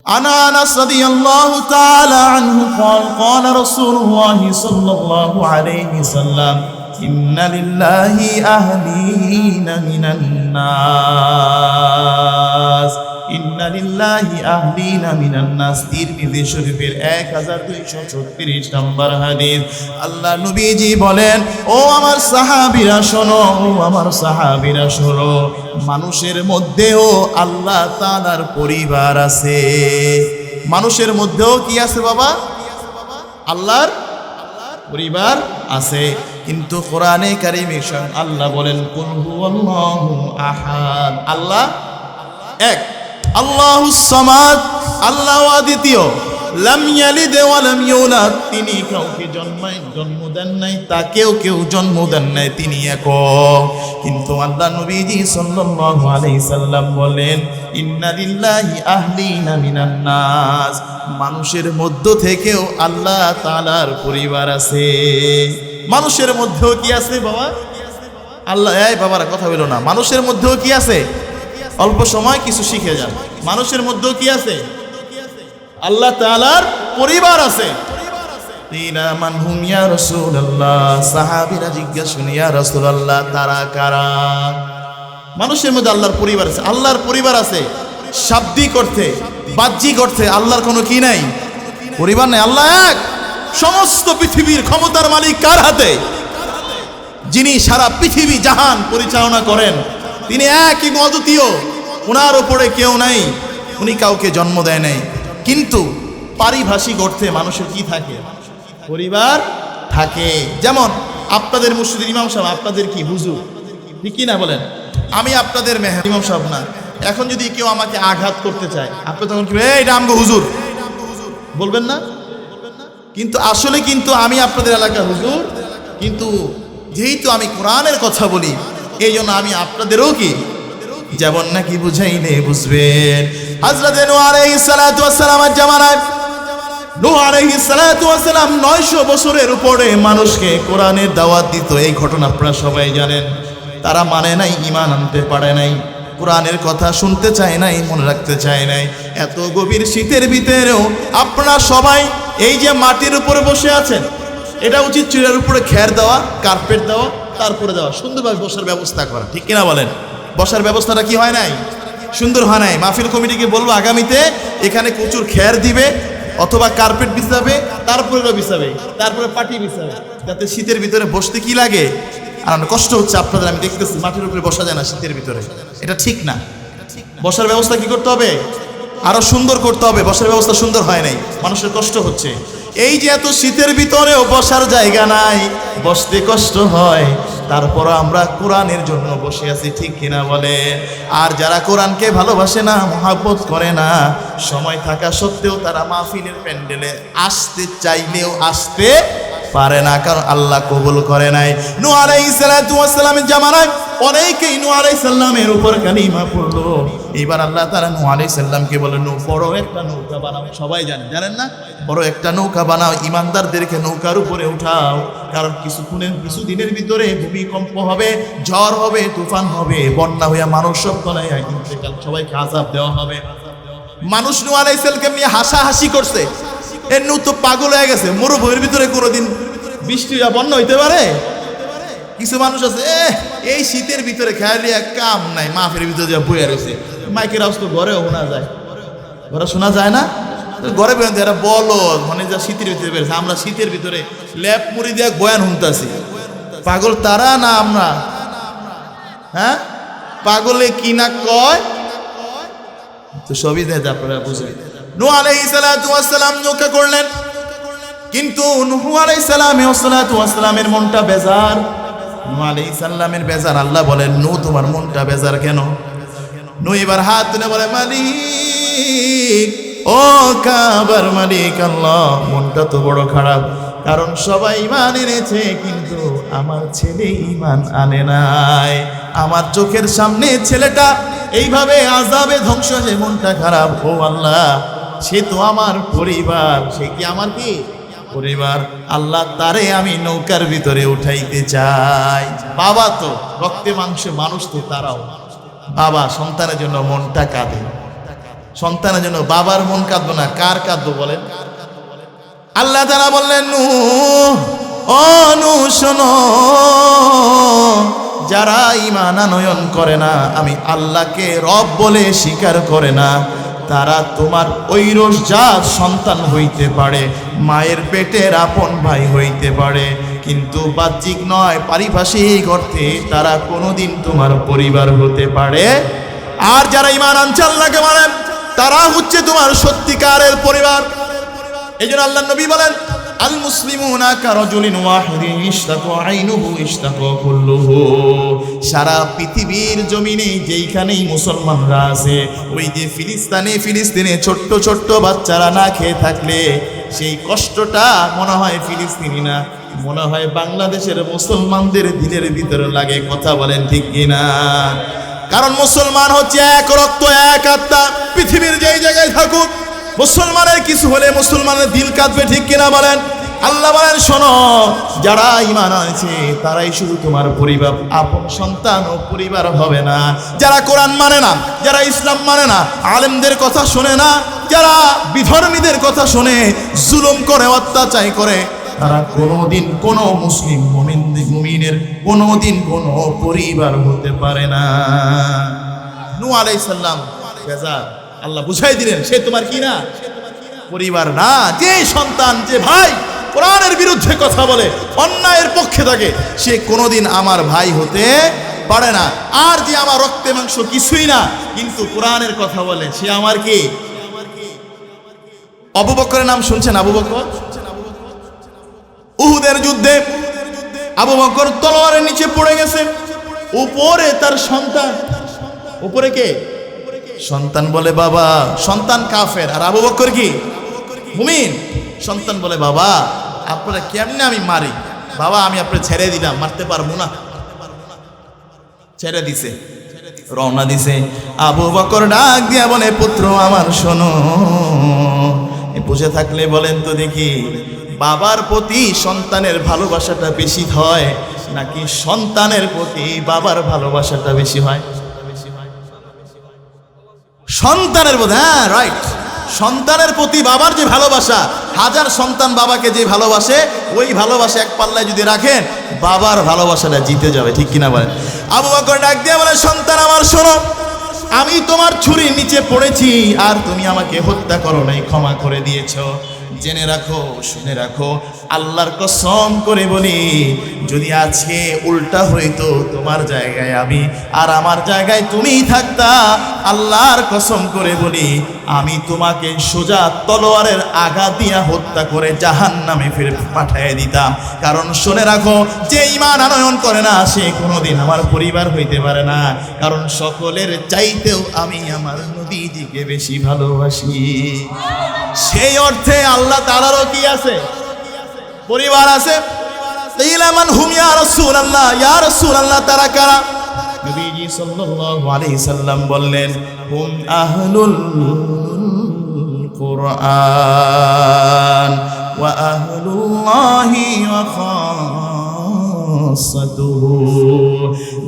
عن أنس رضي الله تعالى عنه قال قال رسول الله صلى الله عليه وسلم إن لله أهلين من الناس إن لله أهلين من الناس তিরমিজি শরীফের 1236 নম্বর হাদিস। আল্লাহ নবীজি বলেন, ও আমার সাহাবীরা শোনো, ও আমার সাহাবীরা শোনো, মানুষের মধ্যেও আল্লাহ তাআলার পরিবার আছে। মানুষের মধ্যেও কি আছে বাবা? আল্লাহর পরিবার আছে। কিন্তু কোরআনে কারিমে আল্লাহ বলেন, কুল হুয়াল্লাহু আহাদ, আল্লাহ এক, আল্লাহুস সামাদ, আল্লাহ অদ্বিতীয়, লাম ইয়ালিদ ওয়া লাম ইউলাদ, তিনি কাউকে জন্ম দেন নাই, তাকেও কেউ জন্ম দেন নাই, তিনি একক। কিন্তু আল্লাহ নবীজি সাল্লাল্লাহু আলাইহি সাল্লাম বলেন, ইন্না লিল্লাহি আহলিনা মিনান নাস, মানুষের মধ্য থেকেও আল্লাহ তাআলার পরিবার আছে। মানুষের মধ্যেও কি আছে বাবা? আল্লাহ, এই বাবারা কথা বলো না, মানুষের মধ্যেও কি আছে? অল্প সময় কিছু শিখে যান। মানুষের মধ্যেও কি আছে? আল্লাহ তাআলার পরিবার আছে। মান হুম ইয়া রাসূলুল্লাহ, সাহাবীরা জিজ্ঞাসা করেন, ইয়া রাসূলুল্লাহ তারা কারা? মানুষের মধ্যে আল্লাহর পরিবার আছে। আল্লাহর পরিবার আছে শাব্দিক অর্থে, বাহ্যিক অর্থে আল্লাহর কোনো কি নাই, পরিবার নাই। আল্লাহ এক। সমস্ত পৃথিবীর ক্ষমতার মালিক কার হাতে? যিনি সারা পৃথিবী জাহান পরিচালনা করেন, তিনি এক এবং অদ্বিতীয়, ওনার ওপরে কেউ নাই, উনি কাউকে জন্ম দেয় নাই। কিন্তু পারিভাষিক অর্থে মানুষের কি থাকে? পরিবার থাকে। যেমন আপনাদের মসজিদের ইমাম সাহেব, আপনাদের কি হুজুর, ঠিক কি না বলেন? আমি আপনাদের ইমাম সাহেব না। এখন যদি কেউ আমাকে আঘাত করতে চায়, আপনি তখন কি এটা আমগো হুজুর বলবেন না? কিন্তু আসলে কিন্তু আমি আপনাদের এলাকার হুজুর, কিন্তু যেহেতু আমি কোরআনের কথা বলি, এই জন্য আমি আপনাদেরও কি যেমন নাকি বুঝাইলে বুঝবেন। হযরত নূহ আলাইহিস সালাতু ওয়াস সালামের জামানায় নূহ আলাইহিস সালাতু ওয়াস সালাম 900 বছরের উপরে মানুষকে কোরআনের দাওয়াত দিত। এই ঘটনা আপনারা সবাই জানেন। তারা মানে নাই, ঈমান আনতে পারে নাই, কোরআনের কথা শুনতে চায় নাই, মনে রাখতে চায় নাই। এত গভীর শীতের ভিতরেও আপনারা সবাই এই যে মাটির উপরে বসে আছেন, এটা উচিত চুলের উপরে খের দেওয়া, কার্পেট দেওয়া, তারপরে দেওয়া, সুন্দরভাবে বসার ব্যবস্থা করা, ঠিক কিনা বলেন? বসার ব্যবস্থাটা কি হয় নাই? সুন্দর হয় নাই। মাহফিল কমিটিকে বলবো আগামীতে এখানে প্রচুর খের দিবে, অথবা কার্পেট বিছাবে, তারপরে বিছাবে, তারপরে পাটি বিছাবে, যাতে শীতের ভিতরে বসতে কি লাগে আর কষ্ট হচ্ছে আপনাদের, আমি দেখতেছি মাটির উপরে বসা যায় না শীতের ভিতরে, এটা ঠিক না। বসার ব্যবস্থা কি করতে হবে? আরো সুন্দর করতে হবে। বসার ব্যবস্থা সুন্দর হয় নাই, মানুষের কষ্ট হচ্ছে। এই যে এত শীতের ভিতরেও বসার জায়গা নাই, বসতে কষ্ট হয়, তারপর আমরা কোরআনের জন্য বসে আছি, ঠিক কিনা বলে? আর যারা কোরআনকে ভালোবাসে না, মহব্বত করে না, সময় থাকা সত্ত্বেও তারা মাহফিলের প্যান্ডেলে আসতে চাইলেও আসতে পারে না, কারণ আল্লাহ কবুল করে নাই। নূহ আলাইহিস সালাতু ওয়াস সালামের জামানায় অনেকেই নূহ আলাইহিস সালামের উপর কালিমা পড়লো। এবার আল্লাহ তাআলা নূহ আলাইহিস সালামকে বলে, নূহ বড় একটা নৌকা বানাও। সবাই জানেন না? বড় একটা নৌকা বানাও, ইমানদারদেরকে নৌকার উপরে উঠাও, কারণ কিছুদিনের ভিতরে ভূমিকম্প হবে, ঝড় হবে, তুফান হবে, বন্যা হইয়া মানুষ সব তলায় ইন্তেকাল, সবাইকে আযাব দেওয়া হবে। মানুষ নূহ আলাইহিস সালামকে নিয়ে হাসাহাসি করছে, এর নূহ তো পাগল হয়ে গেছে, মরুভূমির ভিতরে কোনোদিন বৃষ্টি বন্যা হইতে পারে? কিছু মানুষ আছে এই শীতের ভিতরে খেয়ালি এক কাম নাই, মাহফিলের ভিতরে যা বইয়া রয়েছে, মাইকের আওয়াজ তো ঘরেও শোনা যায়, ঘরে শোনা যায় না? ঘরে বেরোন এরা বলো মানে যা শীতের ভিতরে বেরোছে, আমরা শীতের ভিতরে ল্যাপ মুড়ি দিয়ে বয়ান শুনতেছি। পাগল তারা না আমরা? হ্যাঁ, পাগলে কি না কয় তো সবই দেয়, আপনারা বুঝবেন। নূহ আলাইহিস সালাতু ওয়াস সালাম নৌকা করলেন, কিন্তু নূহ আলাইহিস সালাতু ওয়াস সালামের মনটা বেজার। নূহ আলাইহিস সালামের বেজার। আল্লাহ বলেন, নূহ তোমার মনটা বেজার কেন? নূহ এবার হাত তুলে বলে, মালিক, ও কাবার মালিক আল্লাহ, মনটা তো বড় খারাপ, কারণ সবাই ঈমান এনেছে কিন্তু আমার ছেলে ঈমান আনে নাই। আমার চোখের সামনে ছেলেটা এইভাবে আযাবে ধ্বংস হয়ে, মনটা খারাপ। ও আল্লাহ, সে তো আমার পরিবার, সে কি আমার কি পরিবার? আল্লাহ, তারে আমি নৌকার ভিতরে উঠাইতে চাই। বাবা তো রক্তে মাংসে মানুষ, তো তারাও বাবা সন্তানের জন্য মনটা কাঁদে, সন্তানের জন্য বাবার মন কাঁদবো না, কার কাঁদবো বলেন? আল্লাহ তাআলা বললেন, নূহ, ও নূহ শোনো, যারা ঈমান আনয়ন করে না, আমি আল্লাহকে রব বলে স্বীকার করে না, তারা তোমার ঐরসজাত সন্তান হইতে পারে, মায়ের পেটের আপন ভাই হইতে পারে, কিন্তু বাহ্যিক নয়, পারিভাষিক অর্থে তারা কোনোদিন তোমার পরিবার হতে পারে। আর যারা ঈমান আনছে আল্লাহকে মানেন, তারা হচ্ছে তোমার সত্যিকারের পরিবার। এই জন্য আল্লাহ নবী বলেন, আল মুসলিমুনা কারাজুলিন ওয়াহিদিন ইশতাকা আইনুহু ইশতাকা কুল্লুহু। সারা পৃথিবীর জমিনে যেইখানেই মুসলমানরা আছে, ওই যে ফিলিস্তিনে ছোট্ট ছোট্ট বাচ্চারা না খেয়ে থাকলে সেই কষ্টটা মনে হয় ফিলিস্তিনি না, মনে হয় বাংলাদেশের মুসলমানদের দিলের ভিতরে লাগে। কথা বলেন ঠিক কিনা? কারণ মুসলমান হচ্ছে এক রক্ত এক আত্মা। পৃথিবীর যেই জায়গায় থাকুক, মুসলমানের কিছু হলে মুসলমানের দিল কাঁদবে, ঠিক কিনা বলেন? আল্লাহ বলেন, শোনো, যারা ঈমান আনছে তারাই শুধু তোমার পরিবার, আপন সন্তান ও পরিবার হবে না। যারা কোরআন মানে না, যারা ইসলাম মানে না, আলেমদের কথা শোনে না, যারা বিধর্মীদের কথা শুনে জুলুম করে, অত্যাচার করে, তারা কোনোদিন কোনো মুসলিম মুমিনের কোনোদিন কোনো পরিবার হতে পারে না। নূহ আলাইহিস সালাম বেজার, আল্লাহ বুঝাই দিলেন, সে তোমার কি না? পরিবার না। যে সন্তান, যে ভাই কোরআনের বিরুদ্ধে কথা বলে, অন্যায়ের পক্ষে থাকে, সে কোনোদিন আমার ভাই হতে পারে না। আর যে আমার রক্তে মাংস কিছুই না, কিন্তু কোরআনের কথা বলে, সে আমার কি? আবু বকরের নাম শুনছেন? আবু বকর উহুদের যুদ্ধে আবু বকর তলোয়ারের নিচে পড়ে গেছে, উপরে তার সন্তান। উপরে কে? সন্তান বলে, বাবা, সন্তান কাফের আর আবু বকর কি? মুমিন। সন্তান বলে, বাবা, আপনারা কেমনে আমি মারি? বাবা, আমি আপনার ছেড়ে দিলাম, মারতে পারবো না। ছেড়ে দিছে, রওনা দিছে। আবু বকর ডাক দিয়া বলে, পুত্র আমার শোনো, বুঝে থাকলে বলেন তো দেখি, বাবার প্রতি সন্তানের ভালোবাসাটা বেশি হয় নাকি সন্তানের প্রতি বাবার ভালোবাসাটা বেশি হয়? সন্তানের প্রতি। হ্যাঁ, রাইট। সন্তানের প্রতি বাবার যে ভালোবাসা, হাজার সন্তান বাবাকে যে ভালোবাসে, ওই ভালোবাসা এক পাল্লায় যদি রাখেন, বাবার ভালোবাসাটা জিতে যাবে, ঠিক কিনা বলেন? আবু বকর ডাক দিয়ে বলে, সন্তান আমার শোনো, আমি তোমার ছুরির নিচে পড়েছি আর তুমি আমাকে হত্যা করো নাই, ক্ষমা করে দিয়েছো। জেনে রাখো, শুনে রাখো, আল্লাহর কসম করে বলি, যদি আজকে উল্টা হইতো, তোমার জায়গায় আমি আর আমার জায়গায় তুমি থাকতা, আল্লাহর কসম করে বলি, আমি তোমাকে সোজা তলোয়ারের আঘাত দিয়া হত্যা করে জাহান্নামে ফিরে পাঠিয়ে দিতাম। কারণ শুনে রাখো, যে ঈমান আনয়ন করে না, সে কোনোদিন আমার পরিবার হইতে পারে না। কারণ সকলের চাইতেও আমি আমার নবীজিকে বেশি ভালোবাসি। সেই অর্থে আল্লাহ তাআলারও কি আছে? পরিবার আছে। ইলামান হুম ইয়া রাসূলুল্লাহ, ইয়া রাসূলুল্লাহ, তারা কারা? নবীজি সাল্লাল্লাহু আলাইহি সাল্লাম বললেন, হুম আহলুল কুরআন ওয়া আহলুল্লাহি ওয়া খাসাতুহু।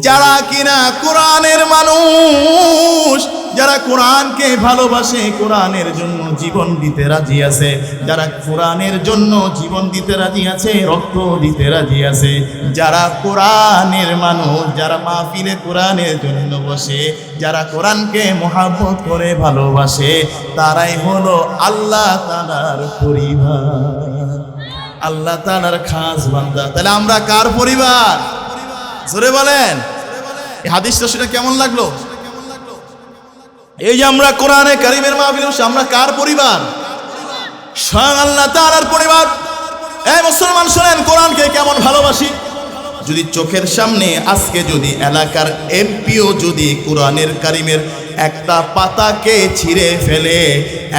যারা কিনা কোরআনের মানুষ, যারা কোরআনকে ভালোবাসে, কোরআনের জন্য জীবন দিতে রাজি আছে, যারা কোরআনের জন্য জীবন দিতে রাজি আছে, রক্ত দিতে রাজি আছে, যারা কোরআনের মানুষ, যারা মাহফিলে কোরআনের জন্য বসে, যারা কোরআনকে মহব্বত করে ভালোবাসে, তারাই হলো আল্লাহ তাআলার পরিবার, আল্লাহ তাআলার খাস বান্দা। তাহলে আমরা কার পরিবার? জোরে বলেন। এই হাদিসটা শুনে কেমন লাগলো? এই যে আমরা কোরআনে কারিমের মাহফিলে বসে, আমরা কার পরিবার? স্বয়ং আল্লাহ তাআলার পরিবার। এই মুসলমান শোনেন, কোরআনকে কেমন ভালোবাসি। যদি চোখের সামনে আজকে যদি এলাকার এমপিও যদি কোরআনের কারিমের একটা পাতাকে ছিঁড়ে ফেলে,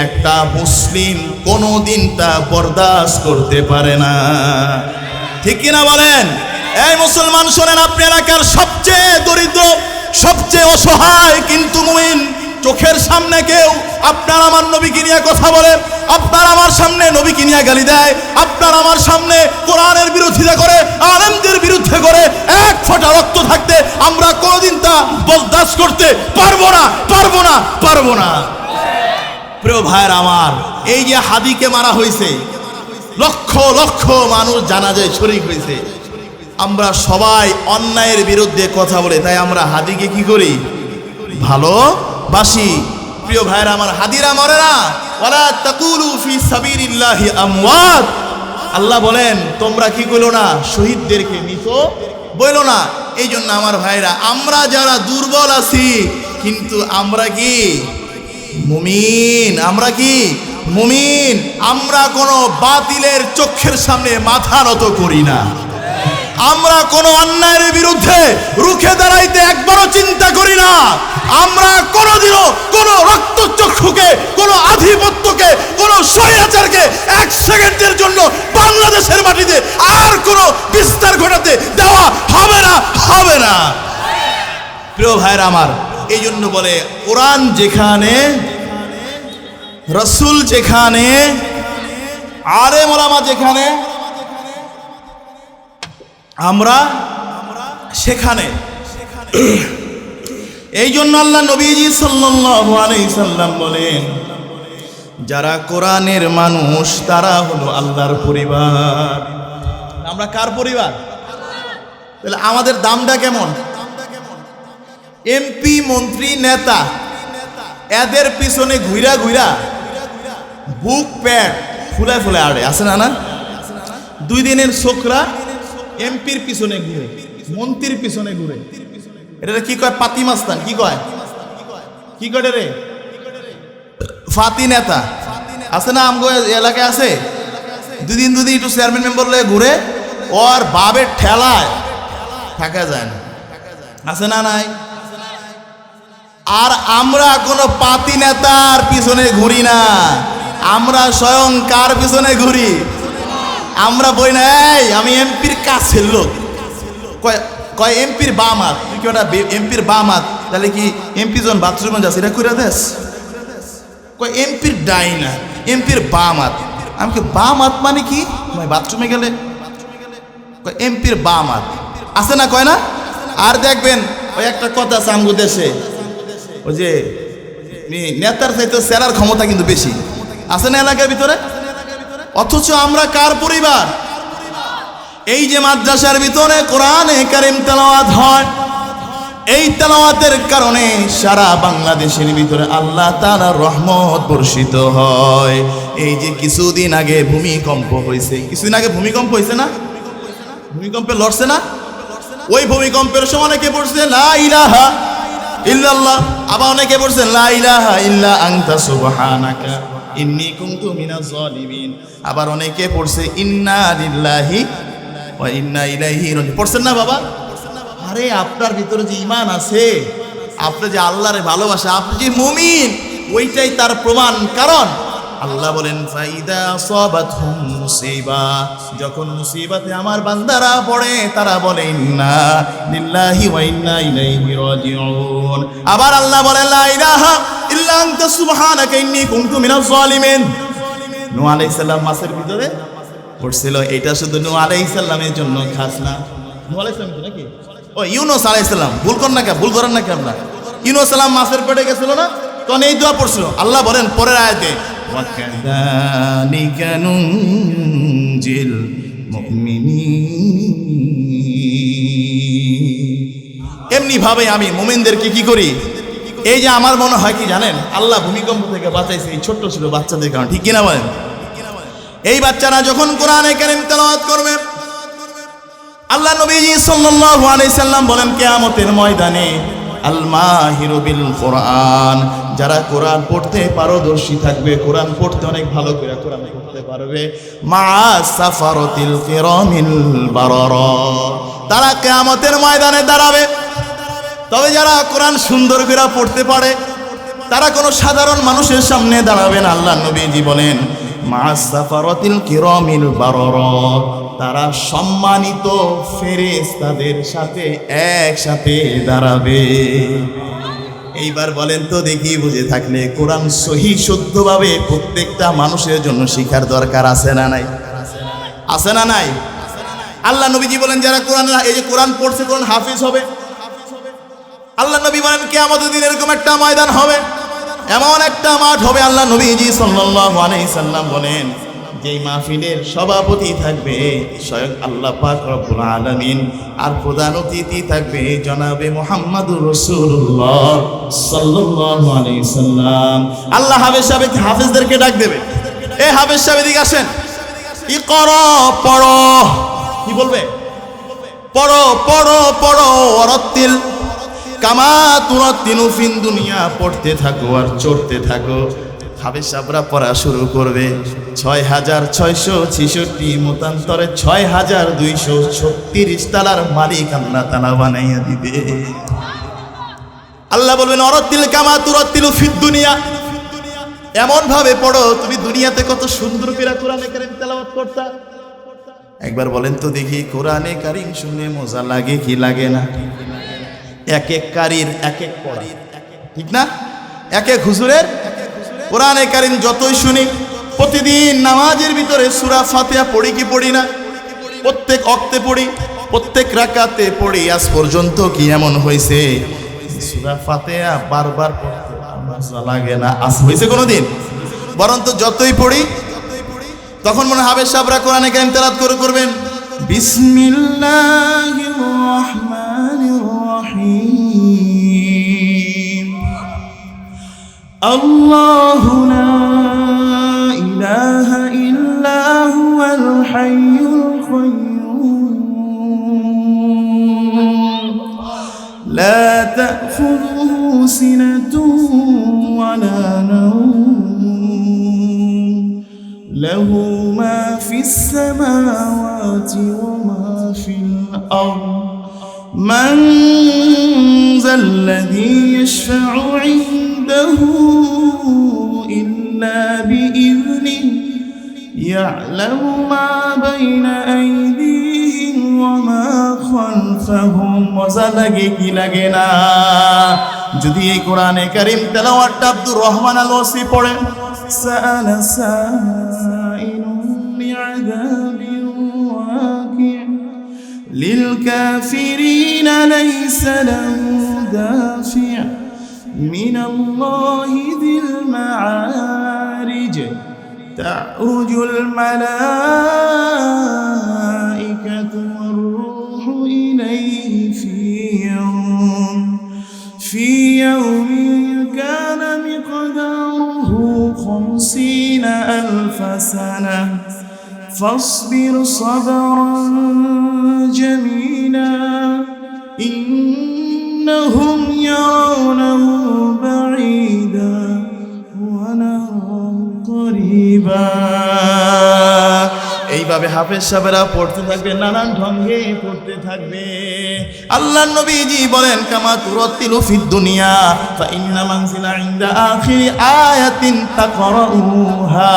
একটা মুসলিম কোনোদিন তা বরদাস্ত করতে পারে না, ঠিক কিনা বলেন? এই মুসলমান শোনেন, আপনি এলাকার সবচেয়ে দরিদ্র, সবচেয়ে অসহায় কিন্তু মুমিন, চোখের সামনে কেউ আপনার আমার নবীকে নিয়ে কথা বলে, আপনার আমার সামনে নবীকে নিয়ে গালি দেয়, আপনার আমার সামনে কোরআনের বিরোধিতা করে, আলেমদের বিরুদ্ধে করে, এক ফোঁটা রক্ত থাকতে আমরা কোনোদিন তা বরদাস্ত করতে পারবো না, পারবো না, পারবো না। প্রিয় ভাইয়ের আমার, এই যে হাদিকে মারা হয়েছে, লক্ষ লক্ষ মানুষ জানাজায় শরীক হয়েছে, আমরা সবাই অন্যায়ের বিরুদ্ধে কথা বলে, তাই আমরা হাদিকে কি করি? ভালোবাসি। প্রিয় ভাইয়ের আমার, হাদিরা মরে না। ওয়ালা তাকুলু ফি সাবিলিল্লাহি আমওয়াত, আল্লাহ বলেন তোমরা কি কইলো না, শহীদদেরকে মৃত বইলো না। এই জন্য আমার ভাইরা, আমরা যারা দুর্বল আছি, কিন্তু আমরা কি মুমিন? আমরা কি মুমিন? আমরা কোনো বাতিলের চোখের সামনে মাথা নত করি না। আমরা কোনো অন্যায়ের বিরুদ্ধে রুখে দাঁড়াইতে একবারও চিন্তা করি না। আমরা কোনোদিনও কোনো রক্তচক্ষুকে, কোনো আধিপত্যকে, কোনো স্বৈরাচারকে এক সেকেন্ডের জন্য বাংলাদেশের মাটিতে আর কোনো বিস্তার ঘটাতে দেওয়া হবে না, হবে না। প্রিয় ভাইরা আমার, এই জন্য বলে কোরআন যেখানে, রাসূল যেখানে, আলেম ওলামা যেখানে, আমরা সেখানে। এই জন্য আল্লাহ নবীজি সাল্লাল্লাহু আলাইহি সাল্লাম বলেন, যারা কোরআনের মানুষ তারা হলো আল্লাহর পরিবার। আমরা কার পরিবার? তাহলে আমাদের দামটা কেমন? এমপি, মন্ত্রী, নেতা, এদের পিছনে ঘুরা ঘুরা বুক প্যাট ফুলে ফুলে আড়ে, আছে না? না, 2 দিনের ছোকরা এমপির পিছনে ঘুরে, মন্ত্রীর পিছনে ঘুরে। এটা কি কয়? পাতি মাস্তান। কি কয়? কি করে রে? ফাতি নেতা আছে না? আমগো এলাকায় আছে, 2 দিন একটু চেয়ারম্যান মেম্বার লয়ে ঘুরে, ওর বাবের ঠেলায় থাকা যায় না, আছে না? নাই। আর আমরা কোনো পাতি নেতার পিছনে ঘুরি না, আমরা স্বয়ং কার পিছনে ঘুরি? আমরা বই না, এই আমি এমপির কাছের লোক। কয় এমপির বাম হাত। তুই কি ওটা এমপির বাম হাত? তাহলে কি এমপি যখন বাথরুমে যাচ্ছে এটা করে দেস? কয় এমপির ডাইনা, এমপির বাম হাত। আমি কি বাম হাত মানে কি? বাথরুমে গেলে কয় এমপির বাম হাত, আছে না? কয় না? আর দেখবেন ওই একটা কথা আছে আমগো দেশে, ওই যে নেতার চাইতে সেরার ক্ষমতা কিন্তু বেশি, আছে না এলাকার ভিতরে? অথচ আমরা কার পরিবার? এই যে মাদ্রাসার ভিতরে কোরআনে কারীম তেলাওয়াত হয়, এই তেলাওয়াতের কারণে সারা বাংলাদেশের ভিতরে আল্লাহ তাআলার রহমত বর্ষিত হয়। এই যে কিছুদিন আগে ভূমিকম্প হয়েছে, কিছুদিন আগে ভূমিকম্প হয়েছে না? ভূমিকম্পে লড়ছে না? ওই ভূমিকম্পের সময় অনেকে পড়ছে লা ইলাহা ইল্লাল্লাহ, আবার অনেকে পড়ছে লা ইলাহা ইল্লা আনতা সুবহানাকা ইন্নী কুনতু মিনাজ জালিমিন, আবার অনেকে পড়ছে ইন্না লিল্লাহি ওয়া ইন্না ইলাইহি রাজিউন। পড়ছেন না বাবা? আরে আপনার ভিতরে যে ঈমান আছে, আপনি যে আল্লাহরে ভালোবাসা, আপনি যে মুমিন, ওইটাই তার প্রমাণ। কারণ আল্লাহ বলেন ফাইদা আসাবাতহুম মুসিবা, যখন মুসিবতে আমার বান্দারা পড়ে তারা বলে ইন্না লিল্লাহি ওয়া ইন্না ইলাইহি রাজিউন। আবার আল্লাহ বলেন লা ইলাহা ইল্লা আনতা সুবহানাকা ইন্নী কুনতু মিনাজ জালিমিন। নূহ আলাইহিস সালাম মাছের ভিতরে পড়ছিল, এটা শুধু নূহ আলাইহিস সালামের জন্য খাস না। নূহ আলাইহিস সালাম তো নাকি, ও ইউনূস আলাইহিস সালাম, ভুল করেন না, ভুল করেন নাকি আপনারা? ইউনূস সালাম মাছের পেটে গেছিল না, তখন এই দোয়া পড়ছিল। আল্লাহ বলেন পরের আয়াতে وَكَذَلِكَ نُنْجِي الْمُؤْمِنِينَ। এমনি ভাবে আমি মুমিনদেরকে কি করি? এই যে আমার মনে হয় কি জানেন, আল্লাহ ভূমিকম্প থেকে বাঁচাইছে এই ছোট্ট ছিল বাচ্চাদের কারণে, ঠিক কিনা বলেন? এই বাচ্চারা যখন কোরআনে কারীম তেলাওয়াত করবে, আল্লাহ নবীজি সাল্লাল্লাহু আলাইহি সাল্লাম বলেন কিয়ামতের ময়দানে আল মাহিরু বিল কোরআন, যারা কোরআন পড়তে পারদর্শী থাকবে, কোরআন পড়তে অনেক ভালো করে কোরআন পড়তে পারবে, মা সাফারাতিল কিরামিল বারারা, তারা কিয়ামতের ময়দানে দাঁড়াবে। তবে যারা কোরআন সুন্দর করে পড়তে পারে তারা কোনো সাধারণ মানুষের সামনে দাঁড়াবে না। আল্লাহ নবীজি বলেন মা সাফারাতিল কিরামিল বারারা, তারা সম্মানিত ফেরেশতাদের সাথে একসাথে দাঁড়াবে। এইবার বলেন তো দেখি, বুঝে থাকলে কোরআন সহি শুদ্ধভাবে প্রত্যেকটা মানুষের জন্য শিখার দরকার আছে না নাই? আছে না নাই? আল্লাহ নবীজি বলেন যারা কোরআন, এই যে কোরআন পড়ছে, কোরআন হাফিজ হবে। আল্লাহ নবী বলেন কিয়ামতের দিন এরকম একটা ময়দান হবে, এমন একটা মাঠ হবে, আল্লাহ নবীজি সাল্লাল্লাহু আলাইহি সাল্লাম বলেন, যেই মাহফিলের সভাপতি থাকবে স্বয়ং আল্লাহ পাক রব্বুল আলামিন, আর প্রধান অতিথি থাকবে জনাবে মুহাম্মদুর রাসূলুল্লাহ সাল্লাল্লাহু আলাইহি সাল্লাম। আল্লাহ হাফেজদেরকে ডাক দেবে, এ হাফেজ সাহেব এদিকে আসেন, ইকরা পড়ো। কি বলবে? পড়ো পড়ো পড়ো, ওয়ারাত্তিল কামা তুরাত্তিলু ফিন দুনিয়া, পড়তে থাকো আর চড়তে থাকো। হাফেজ সাহেবরা পড়া শুরু করবে। ৬,৬৬৬ মতান্তরে ৬,২৩৬ তালার মালিক আল্লাহ তাআলা বানাইয়া দিবে। আল্লাহ বলবেন, ওয়ারাত্তিল কামা তুরাত্তিলু ফিদ দুনিয়া, এমন ভাবে পড়ো তুমি দুনিয়াতে কত সুন্দর করে কোরআনে কারীম তেলাওয়াত করতা। একবার বলেন তো দেখি, কোরআনে কারীম শুনে মজা লাগে কি লাগে না? এক এক কারীর এক এক পড়া, ঠিক না? এক এক হুজুরের কোরআনে কারীম যতই শুনি, প্রতিদিন নামাজের ভিতরে সূরা ফাতিহা পড়ি কি পড়ি না? প্রত্যেক ওয়াক্তে পড়ি, প্রত্যেক রাকাতে পড়ি। আজ পর্যন্ত কি এমন হয়েছে সূরা ফাতিহা বারবার পড়তে মজা লাগে না? আজ হয়েছে কোনোদিন? বরং তো যতই পড়ি তখন মনে হাফেজ সাহেবরা কোরআনে কারীম তেলাওয়াত করবেন, বিসমিল্লাহির রহমানির রহিম, আল্লাহু লা ইলাহা ইল্লা হুয়াল হাইয়ুল কাইয়্যুম, লা তা'খুযুহু সিনাতুন ওয়া লা নাওম, লাহু মা ফিস সামাওয়াতি ওয়া মা ফিল আরদ, মান যাল্লাযী ইয়াশফা'ু 'ইনদাহু ইল্লা বিইذনিহি, ইয়া'লামু মা বাইনা আইদিহিম ওয়া মা খালফাহুম। মজা লাগে কি লাগে না? যদি এই কোরআনে কারীম তেলাওয়াতটা আব্দুর রহমান আল ওয়াসি পড়েন, সাআলা সাইলুন বিআযাবিন ওয়াকি', লিল কাফিরিনা লাইসা লাহু দাফি', মিনাল্লাহি যিল মাআরিজ, তা'রুজুল মালাইকাতু ওয়ার রূহু ইলাইহি ফি ইয়াউমিন কানা মিকদারুহু 50 আলফ সানাহ, ফাসবির সাবরান জামিলা, ইন্নাহুম ইয়ারাউনাহু বাঈদা ওয়া নারাহু করিবা। এইভাবে হাফেজ সাহেবরা পড়তে থাকবে, নানান ঢঙ্গে পড়তে থাকবে। আল্লাহর নবীজি বলেন, কামা তুরাত্তিলু ফিদ দুনিয়া ফা ইন্না মানজিলা ইনদা আখিরি আয়াতিন তাকরাউহা।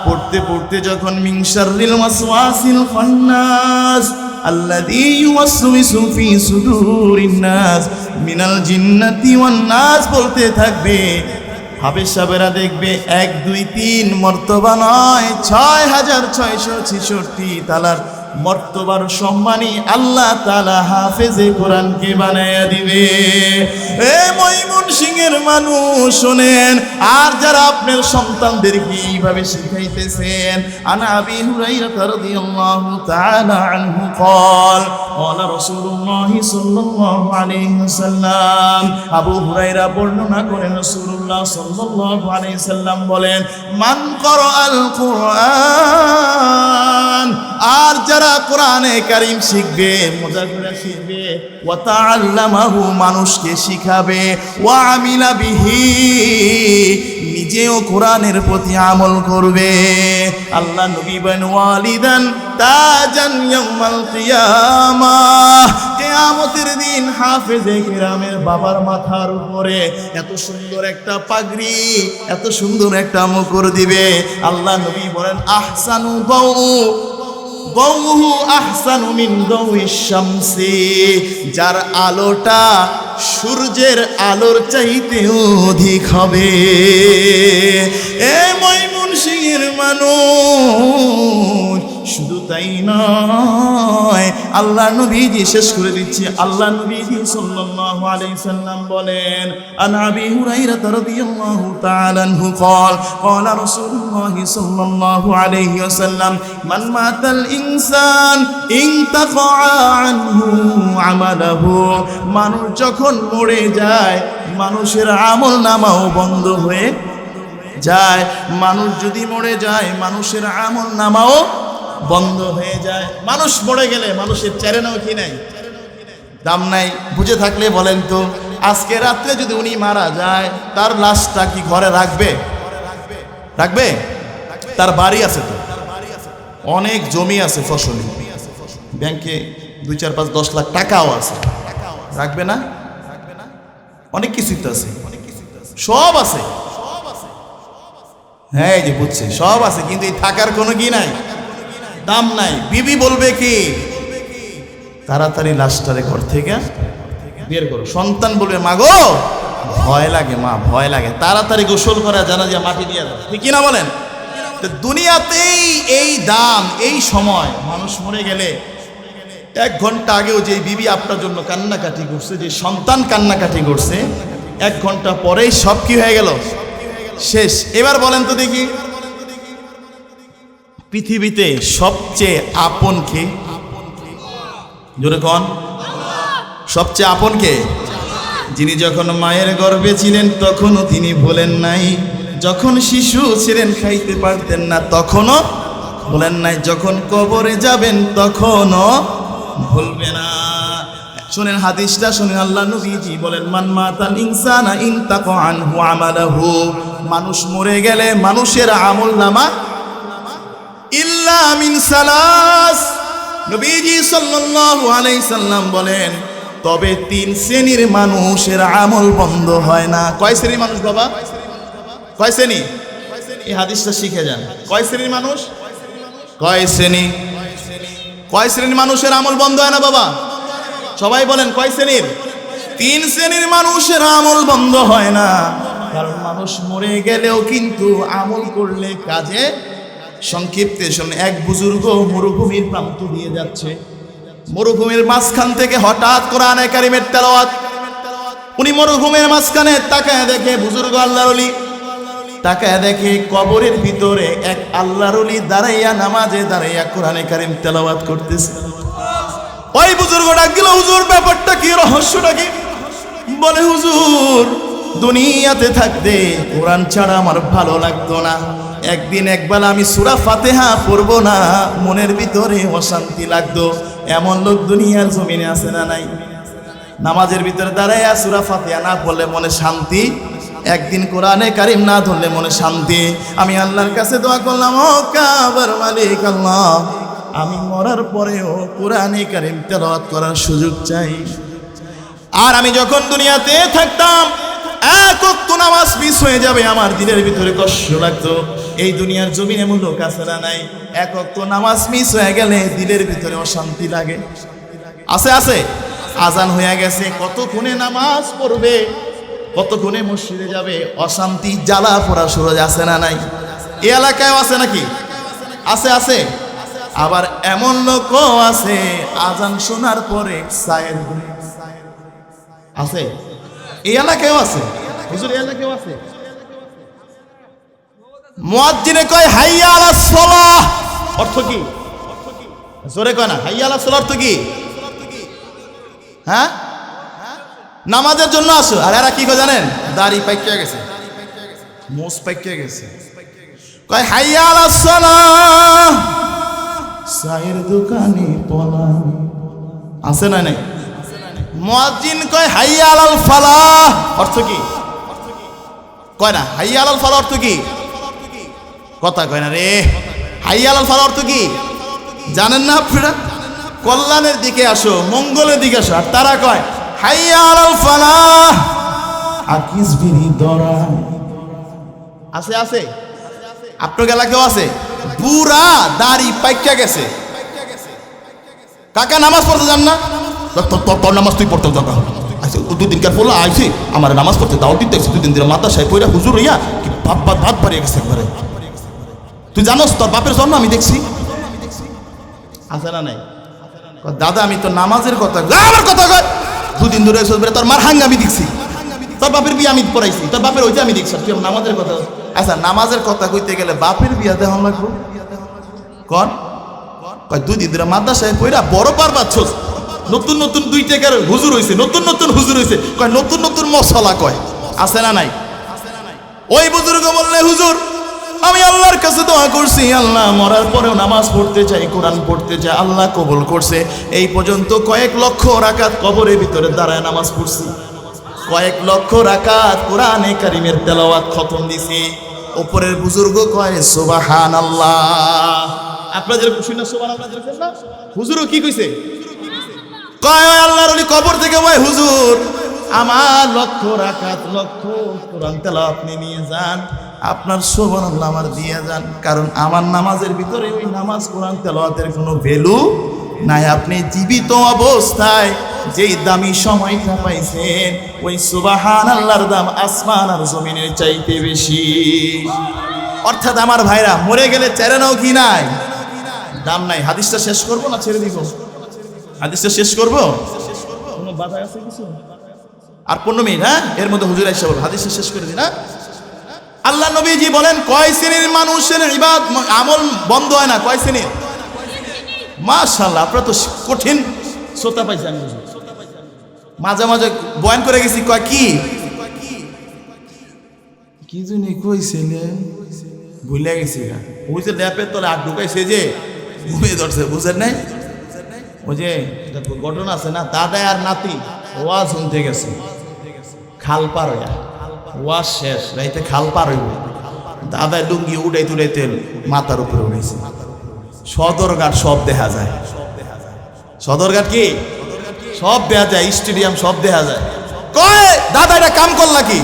পড়তে পড়তে যখন মিন শাররিল ওয়াসওয়াসিল খান্নাস আল্লাযী ইউওয়াসওয়িসু ফি সুদুরিন নাস মিনাল জিন্নাতি ওয়ান নাস বলতে থাকবে, হাফেজ সাহেবরা দেখবে 1 2 3 মর্তবা নয়, 6,666 তালার মর্তবার সম্মানী আল্লাহ তাআলা হাফেজে কোরআনকে বানায়া দিবে। এ ময়মনসিংহের মানুষ শোনেন, আর যারা আপনার সন্তানদেরকে এইভাবে শিখাইতেছেন, আনা আবি হুরায়রা রাদিয়াল্লাহু তাআলা আনহু قال قال রাসূলুল্লাহ সাল্লাল্লাহু আলাইহি ওয়াসাল্লাম, আবু হুরায়রা বর্ণনা করেন রাসূলুল্লাহ সাল্লাল্লাহু আলাইহি ওয়াসাল্লাম বলেন, মান ক্বারাআল কুরআন, আর যারা কোরআনে কারীম শিখবে, মজা করে শিখবে, ওয়া তাআল্লামাহু, মানুষকে শিখাবে, ওয়া আমিলা বিহি, নিজেও কোরআনের প্রতি আমল করবে। আল্লাহ নবী বলেন, ওয়ালিদান তাজান ইয়াউমাল কিয়ামাহ, কিয়ামতের দিন হাফেজে কিরামের বাবার মাথার উপরে এত সুন্দর একটা পাগড়ি, এত সুন্দর একটা মুকুর দিবে। আল্লাহ নবী বলেন, আহসানু দাউহু আহসানু মিন দাউইশ শামসি, যার আলোটা সূর্যের আলোর চাইতেও অধিক হবে। এ ময়মনসিংহের মানুষ শুধু তাই নয়, আল্লাহ নবীজি শেষ করে দিচ্ছি। আল্লাহ নবীজি সাল্লাল্লাহু আলাইহি সাল্লাম বলেন, আন আবি হুরায়রা রাদিয়াল্লাহু তাআলা আনহু قال قال رسول الله صلى الله عليه وسلم من مات الانسان انقطع عنه عمله। মানুষ যখন মরে যায় মানুষের আমল নামাও বন্ধ হয়ে যায়। মানুষ যদি মরে যায় মানুষের আমল নামাও বন্ধ হয়ে যায়। মানুষ মরে গেলে মানুষের চেরেনাও কি নাই, দাম নাই। বুঝে থাকলে বলেন তো, আজকে রাত্রে যদি উনি মারা যায় তার লাশটা কি ঘরে রাখবে? রাখবে? তার বাড়ি আছে তো, অনেক জমি আছে, ফসলি, ব্যাংকে 2, 4, 5, 10 লাখ টাকাও আছে, রাখবে না? অনেক কিছুই তো আছে, সব আছে। হ্যাঁ, এই যে বুঝছে, সব আছে, কিন্তু এই থাকার কোনো কি নাই, দাম নাই। বিবি বলবে কি, তাড়াতাড়ি লাশটারে ঘর থেকে বের করো। সন্তান বলবে, মা গো ভয় লাগে, মা ভয় লাগে, তাড়াতাড়ি গোসল করা, জানা যে মাটি দিয়ে দাও। ঠিক কিনা বলেন? তো দুনিয়াতেই এই দাম, এই সময়। মানুষ মরে গেলে 1 ঘন্টা আগেও যে বিবি আপনার জন্য কান্নাকাটি করছে, যে সন্তান কান্নাকাটি করছে, 1 ঘন্টা পরেই সব কি হয়ে গেল, শেষ। এবার বলেন তো দেখি, পৃথিবীতে সবচেয়ে আপন কে? জোরে কোন? সবচেয়ে আপন কে? যিনি যখন মায়ের গর্ভে ছিলেন তখনও তিনি ভোলেন নাই, যখন শিশু ছিলেন খাইতে পারতেন না তখনও ভোলেন নাই, যখন কবরে যাবেন তখনও ভুলবে না। শুনেন হাদিসটা, শুনেন। আল্লাহ নবীজি বলেন, মান মাতাল ইনসানা ইনতাকা আনহু আমালাহু। মানুষ মরে গেলে মানুষের আমল নামা ইল্লা মিন সালাস। নবীজি সাল্লাল্লাহু আলাইহি সাল্লাম বলেন, তবে 3 শ্রেণীর মানুষের আমল বন্ধ হয় না। কয় শ্রেণীর মানুষ বাবা? কয় শ্রেণী? এই হাদিসটা শিখে যান। কয় শ্রেণীর মানুষ? কয় শ্রেণী? কয় শ্রেণীর মানুষের আমল বন্ধ হয় না বাবা? সবাই বলেন, কয় শ্রেণীর? 3 শ্রেণীর মানুষের আমল বন্ধ হয় না। কারণ মানুষ মরে গেলেও কিন্তু আমল করলে কাজে সংক্ষিপ্তে। শুনুন, এক বুজুর্গ মরুভূমির প্রান্ত দিয়ে যাচ্ছে, মরুভূমির মাঝখান থেকে হঠাৎ কোরআনে কারিমের তেলাওয়াত। উনি মরুভূমির মাঝখানে তাকায় দেখে, বুজুর্গ আল্লাহর ওলি তাকায় দেখে কবরের ভিতরে এক আল্লাহর ওলি দাঁড়াইয়া, নামাজে দাঁড়াইয়া কোরআনে কারিম তেলাওয়াত করতেছে। ওই বুজুর্গ ডাক দিল, হুজুর ব্যাপারটা কি, রহস্যটা কি? বলে, হুজুর দুনিয়াতে থাকতে কোরআন ছাড়া আমার ভালো লাগতো না। একদিন একবেলা আমি সূরা ফাতিহা পড়বো না, মনের ভিতরে অশান্তি লাগতো। এমন লোক দুনিয়ার জমিনে আছে না নাই? নামাজের ভিতরে দাঁড়াইয়া সূরা ফাতিহা না পড়লে মনে শান্তি, একদিন কোরআনে কারিম না ধরলে মনে শান্তি। আমি আল্লাহর কাছে দোয়া করলাম, ও কাবার মালিক আল্লাহ, আমি মরার পরেও কোরআনে কারিম তেলাওয়াত করার সুযোগ চাই। আর আমি যখন দুনিয়াতে থাকতাম, 1 ওয়াক্ত নামাজ মিস হয়ে যাবে, আমার দিনের ভিতরে কষ্ট লাগতো। এই দুনিয়ার জমিনে এমন লোক আছে না নাই? 1 ওয়াক্ত নামাজ মিস হয়ে গেলে দিলের ভিতরে অশান্তি লাগে। আছে আছে। আজান হয়ে গেছে, কতক্ষণে নামাজ পড়বে, কতক্ষণে মসজিদে যাবে, অশান্তি জ্বালা পোড়া শুরু আছে না নাই? এই এলাকায় আছে নাকি? আছে আছে। আবার এমন লোকও আছে আজান শোনার পরে চায়ের আছে। এই এলাকায়ও আছে, হুজুর এই এলাকায়ও আছে। মুয়াজ্জিনে কয় হাইয়া আলাস সালাহ, অর্থ কি? জোরে কয় না, হাইয়া আলাস সালাহ অর্থ কি? হ্যাঁ, নামাজের জন্য আসো। আর এরা কি কয় জানেন? দাড়ি পাইকিয়া গেছে, মোষ পাইকিয়া গেছে, কয় হাইয়া আলাস সালাহ, চায়ের দোকানে পলা। আছে না নাই? মুয়াজ্জিন কয় হাইয়া আলাল ফালাহ, অর্থ কি? কয় না। হাইয়া আলাল ফালাহ অর্থ কি? কথা কয় না রে। হাইয়া আলাল ফালাহ অর্থ কি জানেন না আপনারা? কল্যাণের দিকে আসো, মঙ্গলের দিকে আসো। আর তারা কয় হাইয়া আলাল ফালাহ, আকিস বিরি দরা। আছে আছে, আপনার এলাকাও আছে। পুরা দাড়ি পাইকা গেছে, কাকা নামাজ পড়তে যান না? তোর নামাজ তুই পড়তে যাও। আচ্ছা 2 দিনকার পড়লো আইছি, আমার নামাজ পড়তে দাও দিতে 2 দিন ধরে মাথা সাহেব পইরা হুজুর হইয়া কি ভাত বাড়িয়ে গেছে একবারে। তুই জানোস তোর বাপের জন্য আমি দেখছি। আছে না নাই? দাদা আমি তো নামাজের কথা, আমার কথা কয় দুদিন ধরে তোর মার হাঙ্গা আমি দেখছি, তোর বাপের বিয়ে আমি পড়াইছি, তোর বাপের ওইটা আমি দেখছি, তুই নামাজের কথা। আচ্ছা নামাজের কথা কইতে গেলে বাপের বিয়া দেওয়া লাগবো কন? কয় 2 দিন ধরে মাদ্রাসায় পড়া বড় পার পাচ্ছস, নতুন নতুন 2 টাকার হুজুর হইছে, নতুন নতুন হুজুর হইছে, কয় নতুন নতুন মশলা কয়, আছে না নাই? ওই বুজুর্গ বললে হুজুর আমি আল্লাহর কাছে দোয়া করছি, আল্লাহ মরার পরেও নামাজ পড়তে চাই, কোরআন পড়তে চাই, আল্লাহ কবুল করছে। এই পর্যন্ত কয়েক লক্ষ রাকাত কবরের ভিতরে দাঁড়ায় নামাজ পড়ছি, কয়েক লক্ষ রাকাত কোরআনে কারিমের তেলাওয়াত খতম দিছি। উপরের বুজুর্গ কয় সুবহানাল্লাহ। আপনাদের শুনে সুবহানাল্লাহ দেখেন না? হুজুরও কি কইছে? কয় আল্লাহর ওলি কবর থেকে কয় হুজুর আমার লক্ষ রাকাত লক্ষ কোরআন তেলাওয়াত আপনি নিয়ে যান, আপনার সুবহানাল্লাহ আমার দিয়ে যান, কারণ আমার নামাজের ভিতরে ওই নামাজ কোরআন তেলাওয়াতের কোনো ভ্যালু নাই। আপনি জীবিত অবস্থায় যেই দামি সময়টা পাইছেন ওই সুবহানাল্লাহর দাম আসমান আর জমিনের চাইতে বেশি। অর্থাৎ আমার ভাইরা মরে গেলে চেরে নাও কি নাই, দাম নাই। হাদিসটা শেষ করব না ছেড়ে দিব? হাদিসটা শেষ করব? কোনো বাধা আছে কিছু? আর 15 মিনিট, হ্যাঁ এর মধ্যে হুজুর আইসা বল হাদিসটা শেষ করে দিন। আল্লাহ নবীজি বলেন কয় শ্রেণীর মানুষের ইবাদত আমল বন্ধ হয় না? কয় শ্রেণীর? মাশাআল্লাহ আপনারা তো কঠিন শ্রোতা পাইছেন। মাঝে মাঝে বয়ান করে গেছি, কয় কি কি জানি কইছিলেন ভুলে গেছি। ওই যে ল্যাপের তলে আট ঢুকাইছে যে ঘুমিয়ে ধরছে, বুঝেন নাই? ওই যে ঘটনা আছে না, দাদা আর নাতি ওয়াজ শুনতে গেছে খাল পার হইয়া, ওয়াজ শেষ রাইতে খাল পার হইব, দাদা লুঙ্গি উড়াইতে উড়াইতে মাথার উপরে উড়াইছে। সদরঘাট সব দেখা যায়, সদরঘাট কি সব দেখা যায়, স্টেডিয়াম সব দেখা যায়। কয় দাদা এটা কাম করলা কি?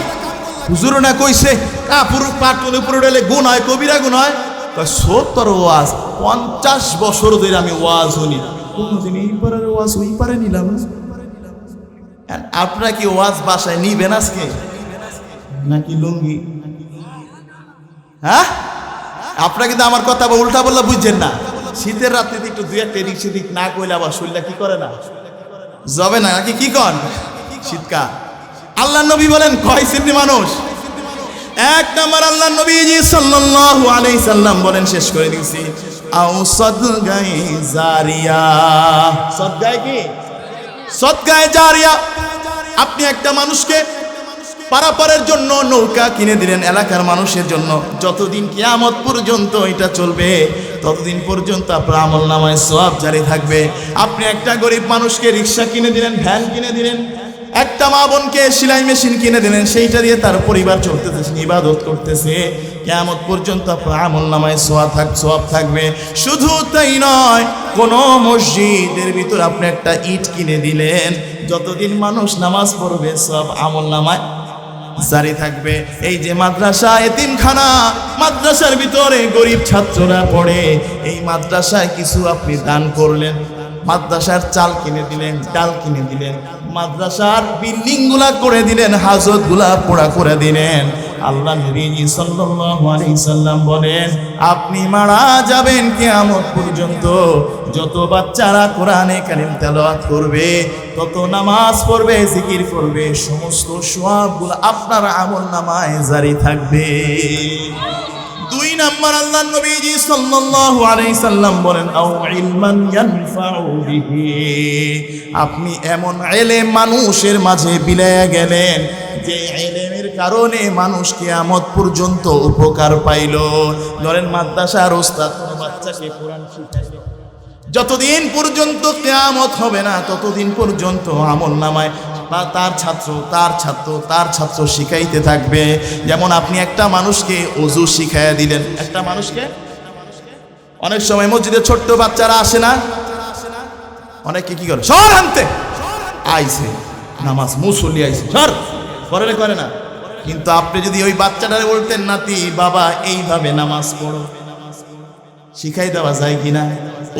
হুজুর না কইছে কাপুর পাটুন উপরে উড়াইলে গুণ হয়, কবিরা গুণ হয়। 70 ওয়াজ 50 বছর ধরে আমি ওয়াজ শুনি, কোনদিন এই পারের ওয়াজ ওই পারে নিলাম। আপনারা কি ওয়াজ বাসায় নিবেন আজকে নাকি লুঙ্গি? হ্যাঁ আপনারা কিন্তু আমার কথা উল্টা বললে বুঝছেন না। শীতের রাত্রে একটু 2-1 এদিক সেদিক না কইলে আবার শরীরটা কি করে না, যাবে না নাকি? কি কন শীতকাল? আল্লাহ নবী বলেন কয় শ্রেণীর মানুষ? 1 নাম্বার আল্লাহ নবীজি সাল্লাল্লাহু আলাইহি সাল্লাম বলেন, শেষ করে দিয়েছি, আও সাদগায়ে জারিয়া। সাদগায়ে কি? সাদগায়ে জারিয়া। আপনি একটা মানুষকে পারাপারের জন্য নৌকা কিনে দিলেন এলাকার মানুষের জন্য, যতদিন কিয়ামত পর্যন্ত এটা চলবে ততদিন পর্যন্ত আপনার আমলনামায় সওয়াব জারি থাকবে। আপনি একটা গরিব মানুষকে রিকশা কিনে দিলেন, ভ্যান কিনে দিলেন, একটা মা বোনকে সেলাই মেশিন কিনে দিলেন, সেইটা দিয়ে তার পরিবার চলতেছে, ইবাদত করতেছে, কিয়ামত পর্যন্ত আপনার আমলনামায় সওয়াব থাকবে। শুধু তাই নয়, কোন মসজিদের ভিতর আপনি একটা ইট কিনে দিলেন, যতদিন মানুষ নামাজ পড়বে সব আমলনামায় জারি থাকবে। এই যে মাদ্রাসা এতিমখানা, মাদ্রাসার ভিতরে গরিব ছাত্ররা পড়ে, এই মাদ্রাসায় কিছু আপনি দান করলেন, মাদ্রাসার চাল কিনে দিলেন, ডাল কিনে দিলেন, মাদ্রাসার বিল্ডিং গুলা করে দিলেন, হাজত গুলা পোড়া করে দিলেন। আল্লাহ নবী সাল্লাল্লাহু আলাইহি সাল্লাম বলেন, আপনি মারা যাবেন কিয়ামত পর্যন্ত যত বাচ্চারা কোরআনে কারীম তেলাওয়াত করবে, তত নামাজ পড়বে, জিকির করবে, সমস্ত সওয়াবগুলো আপনার আমলনামায় জারি থাকবে। 2 নাম্বার আল্লাহ নবীজি সাল্লাল্লাহু আলাইহি সাল্লাম বলেন, আও ইলমান ইয়ানফাউ বিহি। আপনি এমন ইলম মানুষের মাঝে বিলায়া গেলেন যে ইলমের কারণে মানুষ কিয়ামত পর্যন্ত উপকার পাইল। ধরেন মাদ্রাসার ওস্তাদ কোনো বাচ্চাকে কোরআন শিখাইল, যতদিন পর্যন্ত কিয়ামত হবে না ততদিন পর্যন্ত আমলনামায় বা তার ছাত্র শিখাইতে থাকবে। যেমন আপনি একটা মানুষকে ওযু শিখাইয়া দিলেন, একটা মানুষকে, অনেক সময় মসজিদে ছোট্ট বাচ্চারা আসে না, অনেকে কি করে, সর আনতে আইছে নামাজ মুসল্লি আইছে সর করে না। কিন্তু আপনি যদি ওই বাচ্চাটারে বলতেন, নাতি বাবা এইভাবে নামাজ পড়ো, শিখাই দেওয়া যায় কিনা?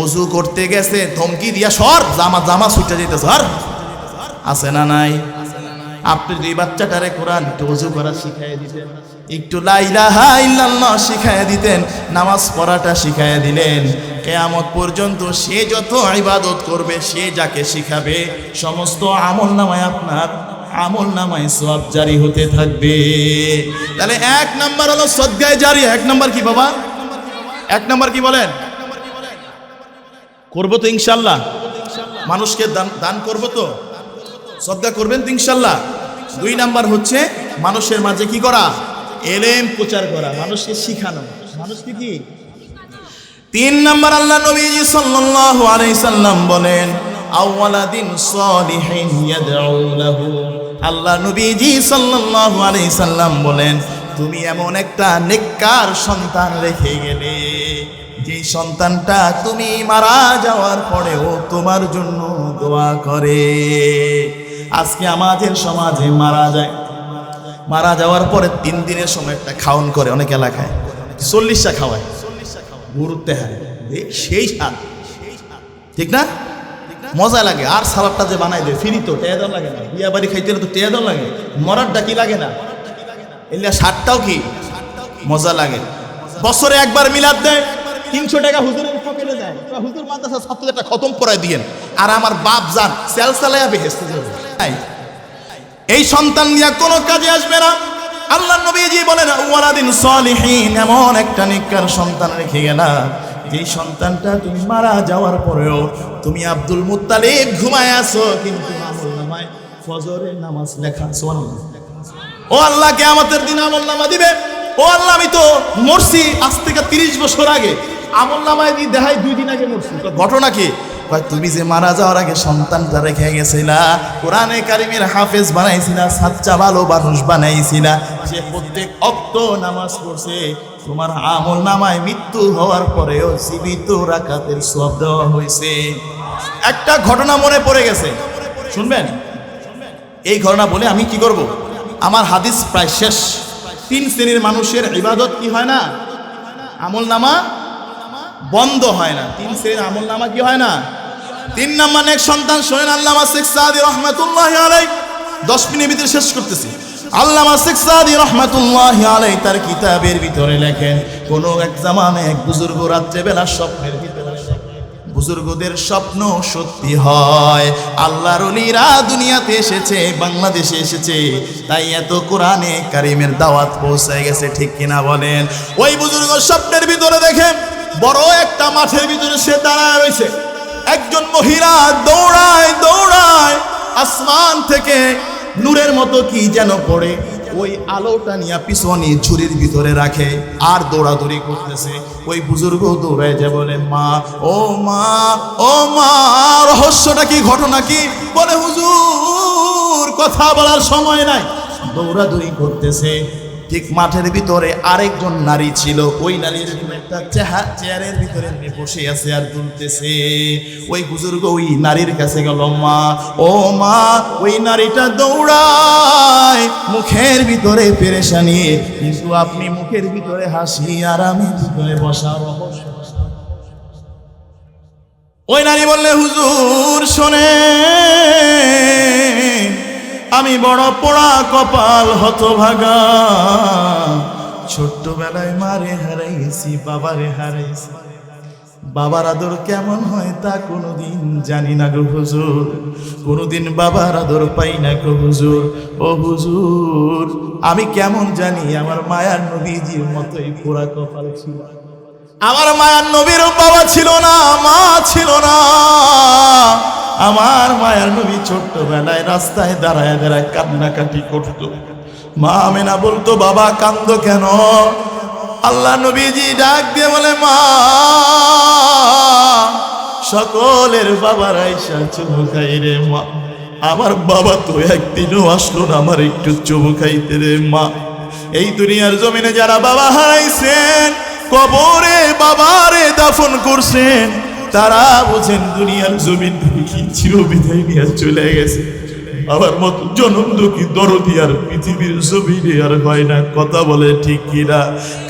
ওযু করতে গেছে ধমকি দিয়া সর, জামা ছুটে যেতে সর, আছে না নাই? আপনি যদি বাচ্চাটারে কোরআন একটু ওযু করা শিখাইয়া দিতেন, একটু লা ইলাহা ইল্লাল্লাহ শিখাইয়া দিতেন, নামাজ পড়াটা শিখাইয়া দিলেন, কিয়ামত পর্যন্ত সে যত ইবাদত করবে, সে যাকে শিখাবে, সমস্ত আমলনামায় আপনার আমলনামায় সওয়াব জারি হতে থাকবে। তাহলে এক নাম্বার হলো সদকায়ে জারি। এক নাম্বার কি বাবা? এক নাম্বার কি বলেন? করবো তো ইনশাল্লাহ? মানুষকে দান করবো তো, সদকা করবেন তো ইনশাল্লাহ? দুই নাম্বার হচ্ছে মানুষের মাঝে কি করা? এলেম প্রচার করা, মানুষকে শিখানো। মানুষকে কি? তিন নাম্বার আল্লাহ নবীজি সাল্লাল্লাহু আলাইহি সাল্লাম বলেন আওয়ালাদিন সালিহিন ইয়াদউ লাহু। আল্লাহ নবীজি সাল্লাল্লাহু আলাইহি সাল্লাম বলেন তুমি এমন একটা নেককার সন্তান রেখে গেলে, যে সন্তানটা তুমি মারা যাওয়ার পরেও তোমার জন্য দোয়া করে। আজকে আমাদের সমাজে মারা যাওয়ার পরে 3 দিনের সময় একটা খাওয়ান করে অনেক এলাকায়, 40টা খাওয়ায়, গুরুত্বে হয় সেই স্বাদ, ঠিক না? মজা লাগে। আর সালাদটা যে বানাই দেয় ফ্রি, তো টেয়া দেওয়া লাগে না। বিয়া বাড়ি খাইতে তো টেয়া দেওয়া লাগে, মরারটা কি লাগে না? এলে স্বাদটাও কি মজা লাগে। বছরে একবার মিলাদ দেয়, 300 টাকা হুজুরের পকেটে দেয়, হুজুর মাদ্রাসা ছাত্রদেরটা খতম পড়ায় দিয়েন, আর আমার বাপ জান সেলসালায়া বেহেশতে যাবে। এই সন্তান নিয়ে কোনো কাজে আসবে না। আল্লাহ নবীজি বলেন ওয়ালাদিন সালিহিন, এমন একটা নেককার সন্তান রেখে গেলা, যেই সন্তানটা তুমি মারা যাওয়ার পরেও তুমি আব্দুল মুত্তালিব ঘুমায় আছো, কিন্তু আমলনামায় ফজরের নামাজ লেখা। সুবহানাল্লাহ। ও আল্লাহ কিয়ামতের দিন আমলনামা দিবে। ও আল্লাহ আমি তো মরছি আজ থেকে 30 বছর আগে, আমলনামায় দি দেখাই 2 দিন আগে মরছি। তো ঘটনা কি? তুমি যে মারা যাওয়ার আগে সন্তানটা রেখে গেছিলা, কোরআনে কারিমের হাফেজ বানাইছিলা, সাচ্চা ভালো মানুষ বানাইছিলা, সে প্রত্যেক ওয়াক্ত নামাজ পড়ছে, তোমার আমলনামায় মৃত্যু হওয়ার পরেও জীবিত রাকাতের সওয়াব দেওয়া হয়েছে। একটা ঘটনা মনে পড়ে গেছে, শুনবেন? এই ঘটনা বলে আমি কি করব, আমার হাদিস প্রায় শেষ। 3 শ্রেণীর মানুষের ইবাদত কি হয় না? আমলনামা বন্ধ হয় না। 3 শ্রেণীর আমলনামা কি হয় না? 3 নাম্বার নেক সন্তান। শোনেন, আল্লামা শেখ সাদি রহমাতুল্লাহি আলাইহি, 10 মিনিটের ভিতরে শেষ করতেছি। আল্লামা শেখ সাদি রহমাতুল্লাহি আলাইহি তার কিতাবের ভিতরে লেখেন, কোন এক জামানে এক বুজুর্গ রাত্রেবেলা স্বপ্নের ভিতরে, বুজুর্গদের স্বপ্ন সত্যি হয়। আল্লাহর ওলিরা দুনিয়াতে এসেছে, বাংলাদেশে এসেছে, তাই এত কোরআনে কারিমের দাওয়াত পৌঁছায় গেছে, ঠিক কিনা বলেন? ওই বুজুর্গ স্বপ্নের ভিতরে দেখে বড় একটা মাঠের ভিতরে সে দাঁড়ায় রয়েছে। একজন মহিলা দৌড়ায় আসমান থেকে নূরের মতো কি যেন পড়ে, ওই আলোটা নিয়ে পিছনে ঝুড়ির ভিতরে রাখে আর দৌড়াদৌড়ি করতেছে। ওই বুজুর্গ দৌড়ায় যে বলে মা, ও মা, ও মা, রহস্যটা কি, ঘটনা কি? বলে হুজুর কথা বলার সময় নাই, দৌড়াদৌড়ি করতেছে। ঠিক মাঠের ভিতরে আরেকজন নারী ছিল, ওই নারীর একটা চেয়ারের ভিতরে বসে আছে আর দুলতেছে। ওই বুজুর্গ ওই নারীর কাছে গেল, মা, ও মা, ওই নারীটা দৌড়ায়, মুখের ভিতরে পেরেশানি, কিন্তু আপনি মুখের ভিতরে হাসি আর আমি ভিতরে বসা রহস্য। ওই নারী বললে, হুজুর শোনে, আমি বড় পোড়া কপাল হতভাগা, ছোট্টবেলায় মারে হারাইছি, বাবারে হারাইছি, বাবার আদর কেমন হয় তা কোনোদিন জানি না গো হুজুর, কোনোদিন বাবার আদর পাই না গো হুজুর। ও হুজুর, আমি কেমন জানি আমার মায়ার নবীজির মতোই পোড়া কপাল ছিল। আমার মায়ার নবীরও বাবা ছিল না, মা ছিল না। আমার মায়ার নবী ছোট্টবেলায় রাস্তায় দাঁড়ায় দাঁড়ায় কান্নাকাটি করতো। মা আমেনা বলতো, বাবা কান্দো কেন? আল্লাহ নবীজি ডাক দিয়ে বলে, মা, সকলের বাবার আইসা চুমু খাই রে মা, আমার বাবা তো একদিনও আসলো না আমার একটু চুমু খাইতে রে মা। এই দুনিয়ার জমিনে যারা বাবা হারাইছেন, কবরে বাবারে দাফন করছেন, তারা বোঝেন দুনিয়ার জমিন কি চিরবিদায় নিয়ে চলে গেছে। আমার মতো জনম দুঃখী দরদি আর পৃথিবীর জমিনে আর হয় না। কথা বলে ঠিক কিনা?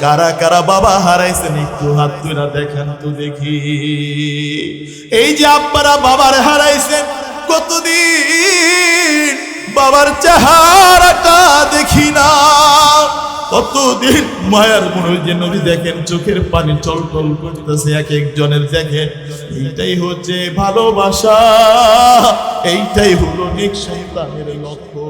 কারা কারা বাবা হারাইছেন একটু হাত তুলে দেখান তো দেখি। এই যে আপনারা বাবার হারাইছেন, কতদিন বাবার চেহারাটা দেখি না, কতদিন মায়ার মনে যে নবী দেখেন চোখের পানি টলটল করতেছে এক একজনের, দেখেন এইটাই হচ্ছে ভালোবাসা, এইটাই হলো নেক সন্তানের লক্ষ্য।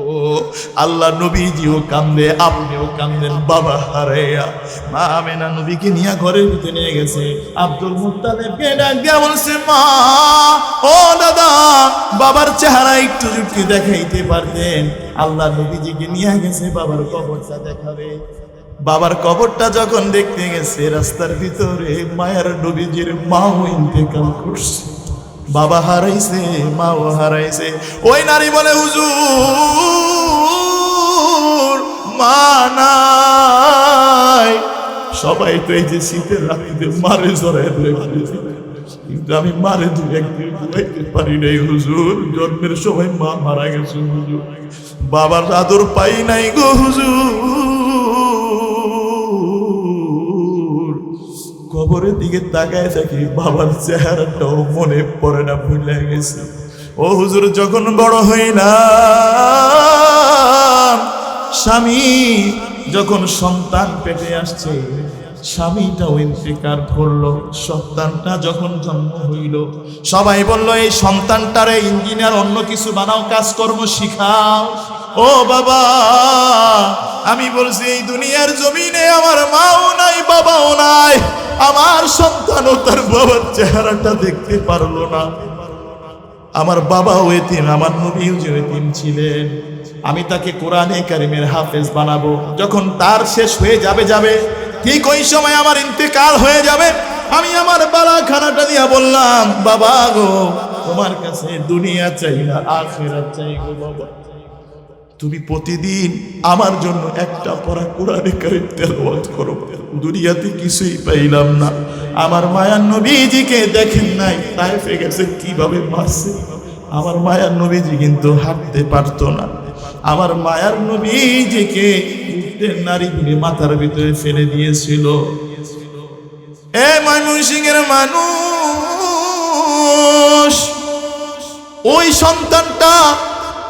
আল্লাহ নবীজিও কান্দে, আপনিও কান্দেন বাবা হারাইয়া। মা আমেনা নবীকে নিয়ে ঘরের ভিতরে নিয়ে গেছে, আব্দুল মুত্তালিবকে ডাক দিয়া বলছে, মা ও দাদা, বাবার চেহারা একটু যদি দেখাইতে পারতেন। আল্লাহ নবীজিকে নিয়ে গেছে বাবার কবরটা দেখাবে। বাবার কবরটা যখন দেখতে গেছে, রাস্তার ভিতরে মায়ের নবীজির মাও ইন্তেকাল করছে। বাবা হারাইছে, মাও হারাইছে। ওই নারী বলে, হুজুর মা নাই। সবাই তো এই যে শীতের রাত্রিতে মারে জড়ায় ধরে ফেলেছে, কিন্তু আমি মারে দু একদিন ঘুমাইতে পারি নাই হুজুর। জন্মের সময় মা মারা গেছে হুজুর, বাবার আদর পাই নাই গো হুজুর। কবরের দিকে তাকায় থাকি, বাবার চেহারাটাও মনে পড়ে না, ভুলে গেছে। ও হুজুর, যখন বড় হইলাম, স্বামী যখন সন্তান পেটে আসছে, স্বামীটাও ইন্তেকাল করলো। সন্তানটা যখন জন্ম হইল, সবাই বলল এই সন্তানটারে ইঞ্জিনিয়ার অন্য কিছু বানাও, কাজকর্ম শিখাও। ও বাবা, আমি বলছি এই দুনিয়ার জমিনে আমার মাও নাই, বাবাও নাই, আমার সন্তানও তার বাবার চেহারাটা দেখতে পারলো না। আমার বাবাও এতিম, আমার নবীও যে এতিম ছিলেন। আমি তাকে কোরআনে কারিমের হাফেজ বানাবো। যখন তার শেষ হয়ে যাবে ঠিক ওই সময় আমার ইন্তেকাল হয়ে যাবে, আমি আমার বালাখানাটা দিয়া বললাম, বাবা গো, তোমার কাছে দুনিয়া চাই না, আখিরাত চাই গো বাবা। তুমি প্রতিদিন আমার জন্য একটা পড়া কোরআনে কারিম তেলাওয়াত করো। দুনিয়াতে কিছুই পাইলাম না। আমার মায়ার নবীজিকে দেখেন নাই, তায়েফে গেছে কিভাবে মারছে। আমার মায়ার নবীজি কিন্তু হাঁটতে পারতো না। আমার মায়ার নবীজিকে উটের নারীগুলি মাথার ভিতরে ফেলে দিয়েছিল। এ ময়মনসিংহের মানুষ, ওই সন্তানটা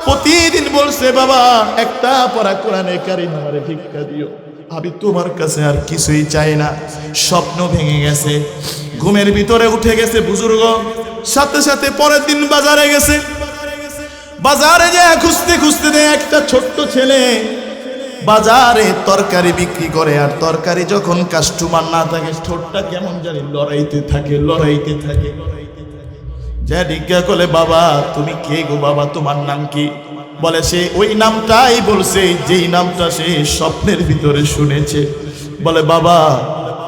প্রতিদিন বলছে, বাবা একটা পড়া কোরআনে কারিম আমারে ভিক্ষা দিও, আমি তোমার কাছে আর কিছুই চাই না। স্বপ্ন ভেঙে গেছে, ঘুমের ভিতরে উঠে গেছে বুজুর্গ। সাথে সাথে পরের দিন বাজারে গেছে। বাজারে যে খুঁজতে খুঁজতে দেয় একটা ছোট্ট ছেলে বাজারে তরকারি বিক্রি করে, আর তরকারি যখন কাস্টমার না থাকে, ঠোঁটটা কেমন জানি লড়াইতে থাকে। যা জিজ্ঞা করলে, বাবা তুমি কে গো বাবা, তোমার নাম কি? বলে সে ওই নামটাই বলছে যেই নামটা সে স্বপ্নের ভিতরে শুনেছে। বলে, বাবা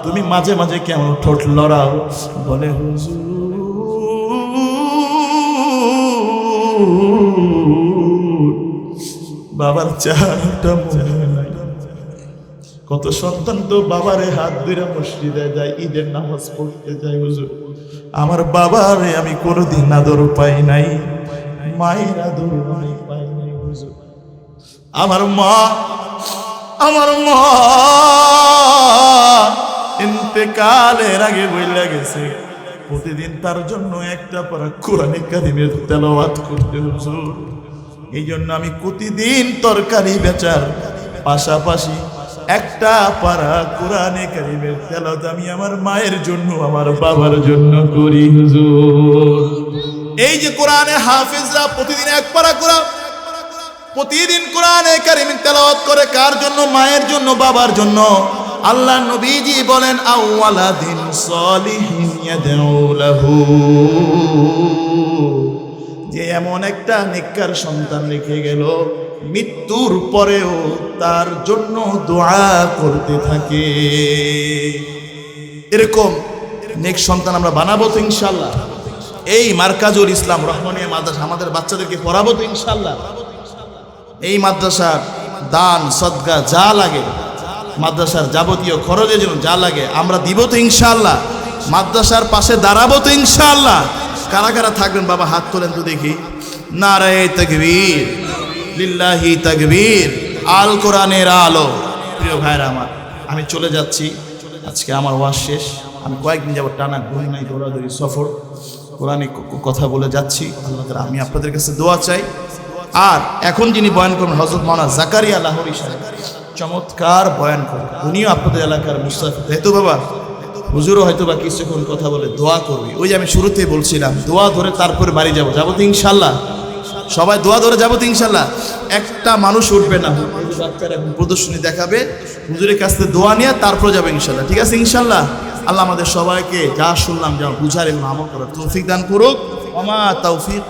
তুমি মাঝে মাঝে কেমন ঠোঁট লড়াও? বলে, হুজুর বাবার চেহারাটা মনে নাই। কত সন্তান তো বাবারে হাত ধরে মসজিদে যায়, ঈদের নামাজ পড়তে যায়। হুজুর আমার বাবারে আমি কোনোদিন আদর পাই নাই, মায়ের আদর পাই নাই হুজুর। আমার মা ইন্তেকালের আগে বইলা গেছে, প্রতিদিন তার জন্য একটা পড়া কোরআনে কারিমের তেলাওয়াত করতে হুজুর। এই জন্য আমি প্রতিদিন তরকারি বেচার পাশাপাশি একটা পারা কোরআনে কারিমের তেলাওয়াত আমি আমার মায়ের জন্য, আমার বাবার জন্য করি হুজুর। এই যে কোরআনে হাফেজরা প্রতিদিন এক পারা কোরআন, প্রতিদিন কোরআনে কারিমের তেলাওয়াত করে, কার জন্য? মায়ের জন্য, বাবার জন্য। আল্লাহ নবীজি বলেন, আওয়ালাদিন সলিহিন ইয়াদউ লাহু, যে এমন একটা নেককার সন্তান রেখে গেল, মৃত্যুর পরেও তার জন্য দোয়া করতে থাকে। এরকম নেক সন্তান আমরা বানাবো তো ইনশাআল্লাহ। এই মার্কাজুল ইসলাম রহমানিয়া মাদ্রাসা আমাদের বাচ্চাদেরকে পড়াবো তো ইনশাআল্লাহ। এই মাদ্রাসার দান সদকা যা লাগে, মাদ্রাসার যাবতীয় খরচের জন্য যা লাগে আমরা দিব তো ইনশাআল্লাহ। মাদ্রাসার পাশে দাঁড়াবো তো ইনশাআল্লাহ। কারা কারা থাকবেন বাবা হাত তোলেন তো দেখি। নারায়ে তাকবীর, লিল্লাহি তাকবীর, আল কোরআনের আলো। প্রিয় ভাইরা আমার, আমি চলে যাচ্ছি, আজকে আমার ওয়াজ শেষ। আমি কয়েকদিন যাব টানা ঘুম নাই, দৌড়াদৌড়ি সফর, কোরআনে কথা বলে যাচ্ছি। আল্লাহ তাআলা, আমি আপনাদের কাছে দোয়া চাই। আর এখন যিনি বয়ান করবেন হযরত মাওলানা জাকারিয়া লাহোরী সাহেব, চমৎকার বয়ান করে। উনিও আপনাদের এলাকার মুস্তাফিদ, তাই তো বাবা? হুজুরও হয়তো বা কিছুক্ষণ কথা বলে দোয়া করবে। ওই যে আমি শুরুতেই বলছিলাম, দোয়া ধরে তারপরে বাড়ি যাবো তো ইনশাল্লাহ। সবাই দোয়া ধরে যাবো তো ইনশাল্লাহ। একটা মানুষ উঠবে না, এই যে বাচ্চারা এখন প্রদর্শনী দেখাবে, হুজুরের কাছ থেকে দোয়া নিয়ে তারপরে যাবে ইনশাল্লাহ। ঠিক আছে ইনশাল্লাহ? আল্লাহ আমাদের সবাইকে যা শুনলাম, যা বুঝার এবং আমল করার তৌফিক দান করুক। ওমা তৌফিক